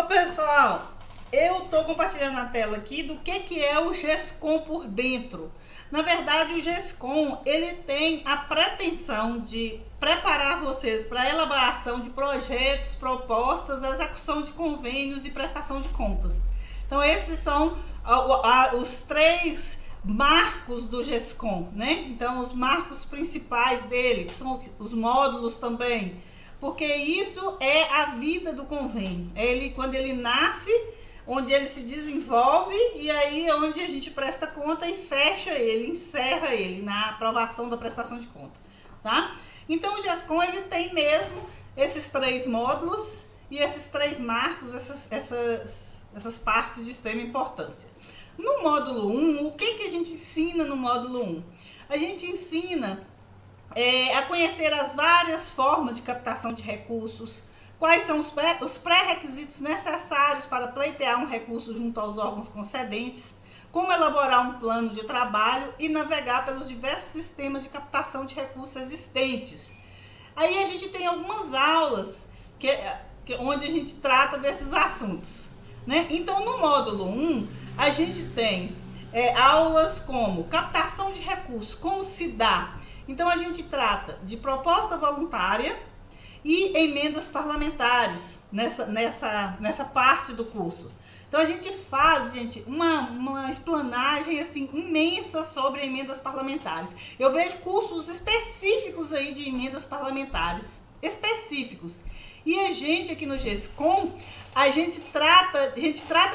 Pessoal, eu estou compartilhando na tela aqui do que é o GESCOM por dentro. Na verdade, o GESCOM, ele tem a pretensão de preparar vocês para a elaboração de projetos, propostas, execução de convênios e prestação de contas. Então, esses são os três marcos do GESCOM, né? Então, os marcos principais dele, que são os módulos também, porque isso é a vida do convênio. É ele, quando ele nasce, onde ele se desenvolve, e aí é onde a gente presta conta e fecha ele, encerra ele na aprovação da prestação de conta, tá? Então o GESCOM, ele tem mesmo esses três módulos e esses três marcos, essas partes de extrema importância. No módulo 1, o que a gente ensina no módulo 1? A gente ensina a conhecer as várias formas de captação de recursos, quais são os pré-requisitos necessários para pleitear um recurso junto aos órgãos concedentes, como elaborar um plano de trabalho e navegar pelos diversos sistemas de captação de recursos existentes. Aí a gente tem algumas aulas onde a gente trata desses assuntos, né? Então, no módulo 1, a gente tem aulas como captação de recursos, como se dá. Então, a gente trata de proposta voluntária e emendas parlamentares nessa parte do curso. Então, a gente faz, gente, uma explanagem assim, imensa sobre emendas parlamentares. Eu vejo cursos específicos aí de emendas parlamentares, específicos. E a gente aqui no GESCOM, a gente trata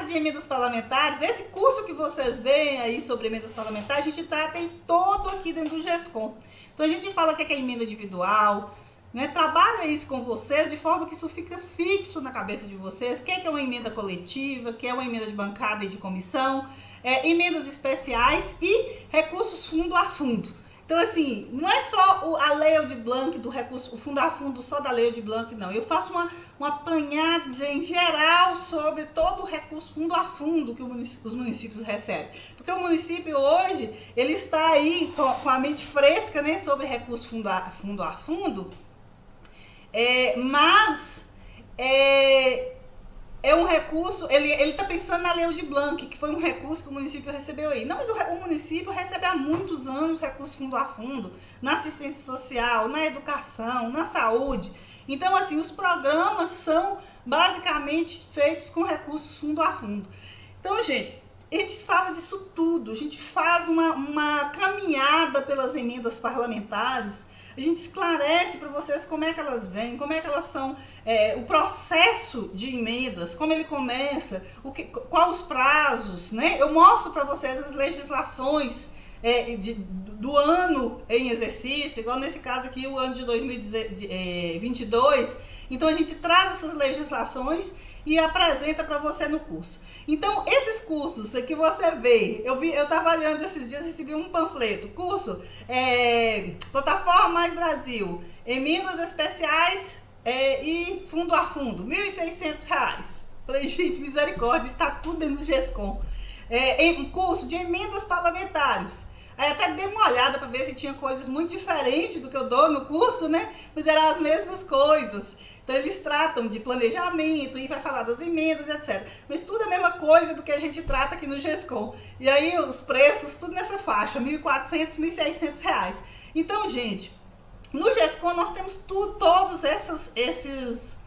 de emendas parlamentares. Esse curso que vocês veem aí sobre emendas parlamentares, a gente trata em todo aqui dentro do GESCOM. Então a gente fala o que é emenda individual, né? Trabalha isso com vocês de forma que isso fica fixo na cabeça de vocês. O que é uma emenda coletiva, o que é uma emenda de bancada e de comissão, emendas especiais e recursos fundo a fundo. Então, assim, não é só a Lei Aldir Blanc do recurso, o fundo a fundo só da Lei Aldir Blanc, não. Eu faço uma apanhadinha geral sobre todo o recurso fundo a fundo que os municípios recebem. Porque o município hoje, ele está aí com a mente fresca, né, sobre recurso fundo a fundo, mas é um recurso, ele está pensando na Lei Aldir Blanc, que foi um recurso que o município recebeu aí. Não, mas o município recebe há muitos anos recursos fundo a fundo, na assistência social, na educação, na saúde. Então, assim, os programas são basicamente feitos com recursos fundo a fundo. Então, gente, a gente fala disso tudo, a gente faz uma caminhada pelas emendas parlamentares, a gente esclarece para vocês como é que elas vêm, como é que elas são, o processo de emendas, como ele começa, quais os prazos, né? Eu mostro para vocês as legislações do ano em exercício, igual nesse caso aqui, o ano de 2022. Então, a gente traz essas legislações e apresenta para você no curso. Então, esses cursos que você vê, eu estava olhando esses dias, recebi um panfleto, curso Plataforma Mais Brasil, emendas especiais e fundo a fundo, R$ 1.600. Falei, gente, misericórdia, está tudo dentro do GESCOM. Um curso de emendas parlamentares. Aí até dei uma olhada para ver se tinha coisas muito diferentes do que eu dou no curso, né? Mas eram as mesmas coisas. Então, eles tratam de planejamento e vai falar das emendas, etc. Mas tudo é a mesma coisa do que a gente trata aqui no GESCOM. E aí, os preços, tudo nessa faixa, R$ 1.400, R$ 1.600. Então, gente, no GESCOM nós temos todos esses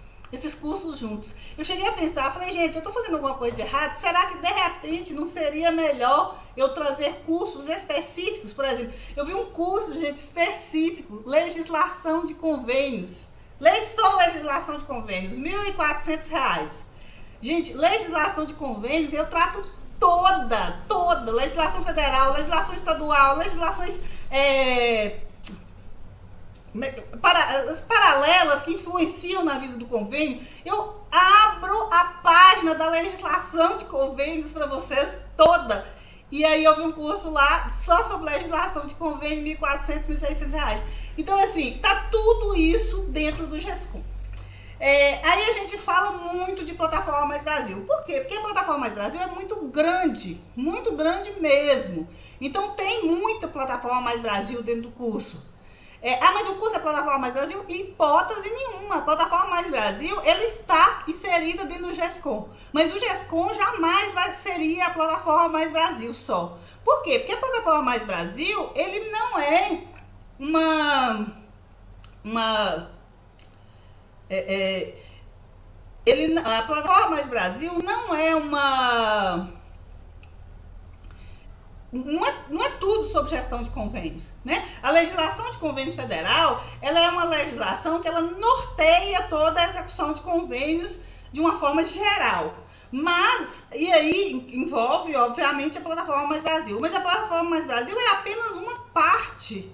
cursos juntos. Eu cheguei a pensar, falei, gente, eu estou fazendo alguma coisa de errado? Será que, de repente, não seria melhor eu trazer cursos específicos? Por exemplo, eu vi um curso, gente, específico, legislação de convênios. Só legislação de convênios, R$ 1.400. Gente, legislação de convênios eu trato toda, legislação federal, legislação estadual, legislações as paralelas que influenciam na vida do convênio. Eu abro a página da legislação de convênios para vocês toda. E aí eu vi um curso lá só sobre legislação de convênio, R$ 1.400, R$ 1.600. Então, assim, tá tudo isso dentro do GESCOM. Aí a gente fala muito de Plataforma Mais Brasil. Por quê? Porque a Plataforma Mais Brasil é muito grande mesmo. Então tem muita Plataforma Mais Brasil dentro do curso. Mas o curso é Plataforma Mais Brasil? Hipótese nenhuma. A Plataforma Mais Brasil, ele está inserida dentro do GESCOM. Mas o GESCOM jamais seria a Plataforma Mais Brasil só. Por quê? Porque a Plataforma Mais Brasil, ele não é a Plataforma Mais Brasil não é não é tudo sobre gestão de convênios, né? A legislação de convênios federal, ela é uma legislação que ela norteia toda a execução de convênios de uma forma geral. Mas, e aí envolve, obviamente, a Plataforma Mais Brasil. Mas a Plataforma Mais Brasil é apenas uma parte,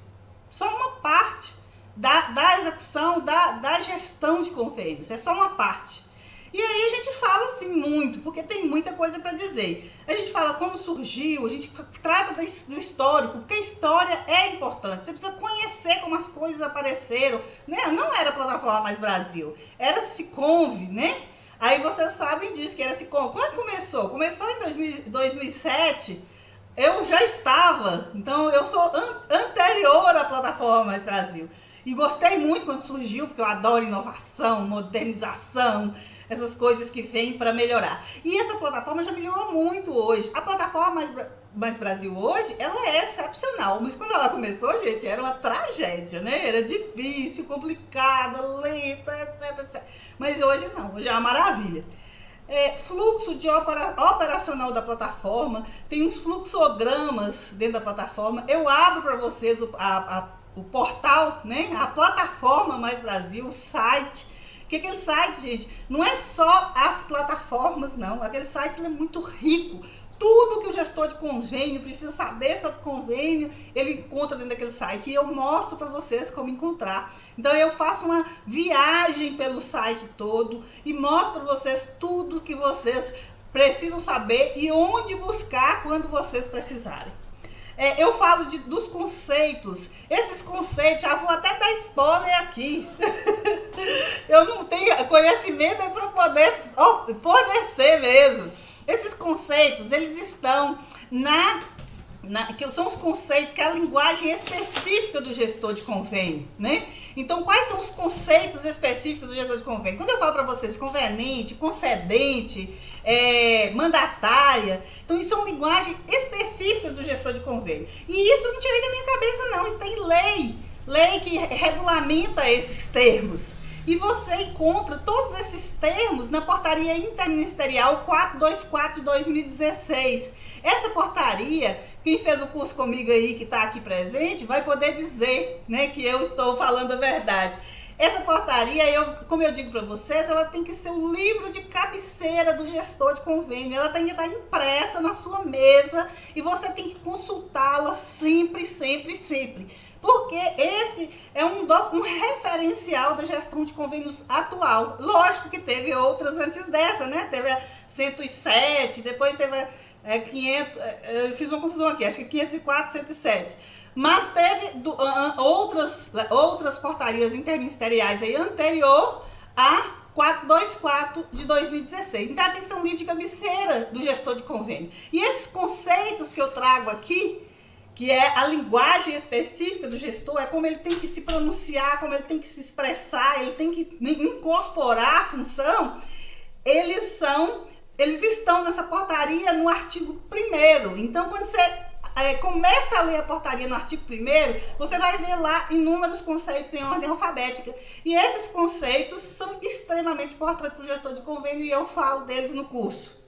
só uma parte da execução, da gestão de convênios. É só uma parte. E aí a gente fala assim muito, porque tem muita coisa para dizer. A gente fala como surgiu, a gente trata do histórico, porque a história é importante. Você precisa conhecer como as coisas apareceram, né? Não era a Plataforma Mais Brasil, era Siconv, né? Aí vocês sabem disso, que era Siconv. Quando começou? Começou em 2007, eu já estava, então eu sou anterior à Plataforma Mais Brasil. E gostei muito quando surgiu, porque eu adoro inovação, modernização, essas coisas que vêm para melhorar. E essa plataforma já melhorou muito hoje. A Plataforma Mais Brasil hoje, ela é excepcional. Mas quando ela começou, gente, era uma tragédia, né? Era difícil, complicada, lenta, etc, etc. Mas hoje não, hoje é uma maravilha. Fluxo de operacional da plataforma, tem uns fluxogramas dentro da plataforma. Eu abro para vocês o portal, né? A Plataforma Mais Brasil, o site. Que aquele site, gente, não é só as plataformas, não. Aquele site ele é muito rico. Tudo que o gestor de convênio precisa saber sobre convênio, ele encontra dentro daquele site. E eu mostro para vocês como encontrar. Então eu faço uma viagem pelo site todo e mostro para vocês tudo que vocês precisam saber e onde buscar quando vocês precisarem. Eu falo dos conceitos. Esses conceitos, já vou até dar spoiler aqui. Eu não tenho conhecimento para poder fornecer mesmo. Esses conceitos, eles estão que são os conceitos, que é a linguagem específica do gestor de convênio, né? Então, quais são os conceitos específicos do gestor de convênio? Quando eu falo para vocês conveniente, concedente, mandatária, então isso são linguagens específicas do gestor de convênio. E isso eu não tirei da minha cabeça, não. Isso tem lei que regulamenta esses termos. E você encontra todos esses termos na portaria interministerial 424 de 2016. Essa portaria, quem fez o curso comigo aí, que está aqui presente, vai poder dizer, né, que eu estou falando a verdade. Essa portaria, como eu digo para vocês, ela tem que ser o livro de cabeceira do gestor de convênio. Ela tem que estar impressa na sua mesa e você tem que consultá-la sempre, sempre, sempre. Porque esse é um referencial da gestão de convênios atual. Lógico que teve outras antes dessa, né? Teve a 107, depois teve a 500, eu fiz uma confusão aqui, acho que 504, 107. Mas teve outras portarias interministeriais aí anterior a 424 de 2016. Então, tem que ser um livro de cabeceira do gestor de convênio. E esses conceitos que eu trago aqui, que é a linguagem específica do gestor, é como ele tem que se pronunciar, como ele tem que se expressar, ele tem que incorporar a função, eles estão nessa portaria no artigo 1º. Então, quando você começa a ler a portaria no artigo 1º, você vai ver lá inúmeros conceitos em ordem alfabética. E esses conceitos são extremamente importantes para o gestor de convênio e eu falo deles no curso.